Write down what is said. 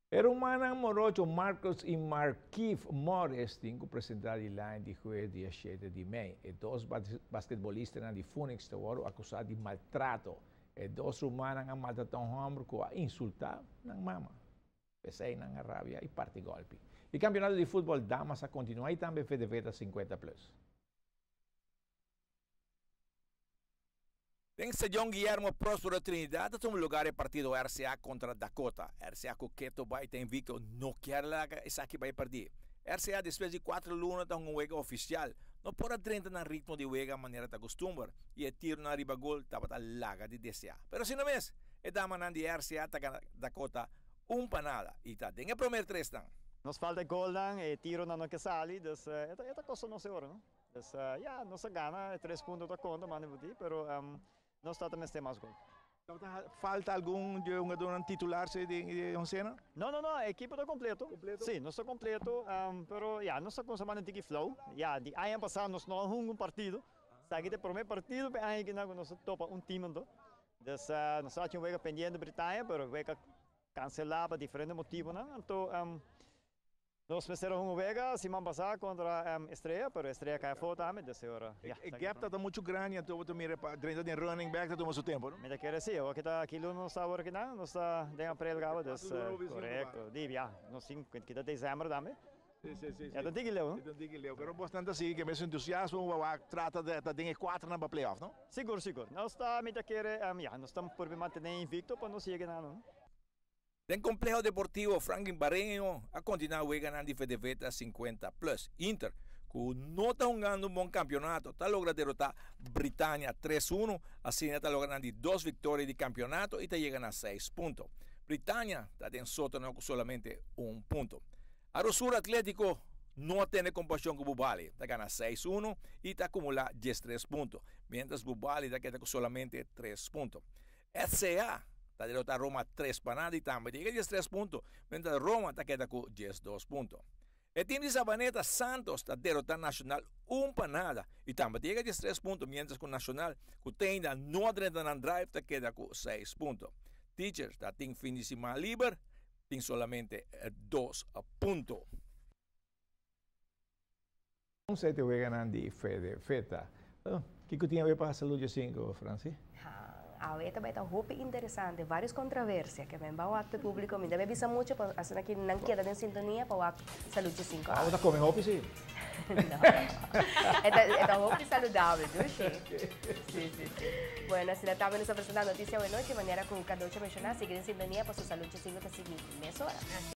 Erumanang Morocho Marcos e Marquif Mores tem que apresentar lá de jueves dia 7 de maio. E dois basquetebolistas de Phoenix foram acusados de maltrato. E dois rumanos han maltratado um homem com a insultar na mama. Pesei na rabia e parte golpe. E campeonato de futebol damas a continuar e também FDVeta 50+. En Sejong Guillermo Próspero Trinidad es un lugar de partido RCA contra Dakota. RCA Coqueto vai estar invicto, no quiere la esa que vai perder. RCA después de 4 lunas está un juego oficial. No pode 30 na ritmo de juega maneira da costumbre. E el tiro na riba gol estava a laga de DCA. Pero si no ves, el dama de RCA está Dakota panada. E está en el primer 3 dan. Nos falta gol dan, e tiro na no que sale, dus esta cosa no se ora, no? Dus ja, no se gana, 3 puntos da conta, mano, pero não está também tem mais gol. Falta algum jogador titular de oncena? Não, a equipe está completo. Sim, nós está completo, pero ja, nós está com semana de flow. Ja, de ano passado nós não jogamos partido. Sabe que primeiro partido, aí que nós topa time então. Dus nós só tinha um pendente Britânia, pero vega cancelar por diferentes motivos, né? Então nós pensamos um vega semana passada contra Estrela, pero Estrela cai fora também dessa hora. O gap está muito grande, então você mira para de running back, está tomando seu tempo, não? Me quer dizer, o que está aquilo não está agora que não está dentro para ele agora, dus correto. Div ja, nós sim, que está dezembro também. Sim. É do Digileu, não? Digileu, pero bastante assim, que mesmo entusiasmo, trata de ter 4 na playoff, não? Seguro. Nós está me quer, ja, nós estamos por manter invicto para não chegar não. En Complejo Deportivo Franklin Barreño a continuar jugando FDVeta 50+. Inter, que no está jugando un buen campeonato, está logrando derrotar Britânia 3-1, así está logrando 2 victorias de campeonato y está llegando a 6 puntos. Britânia está en sótano con solamente 1 punto. Arosura Atlético no tiene compasión con Bubali, está ganando 6-1 y está acumulando 13 puntos, mientras Bubali está quedando con solamente 3 puntos. SCA está derrotando a Roma 3 panadas y también llega a 13 puntos, mientras Roma está quedando con 12 puntos. El team de Sabaneta Santos está derrotando a Nacional 1 panada y también llega a 13 puntos, mientras con Nacional, que tenga no adrenalina drive, está queda con 6 puntos. Teachers está en fin de semana libre, tiene solamente 2 puntos. Un set juegan de FDVeta. ¿Qué tinha a ver para a saúde 5, Francis? Ahora também está muito interessante, várias controvérsias que vem para o acto público, me deve avisar muito para assim que não queda em sintonia para o acto saúde 5. Ah, está comendo hopi, sim? Não, é muito saudável, viu, Sim. Bueno, assim estamos nos apresentando a notícia hoje noite, de maneira que o Cardocho mencionou, seguir em sintonia para sua saúde 5 da seguinte, mesma hora.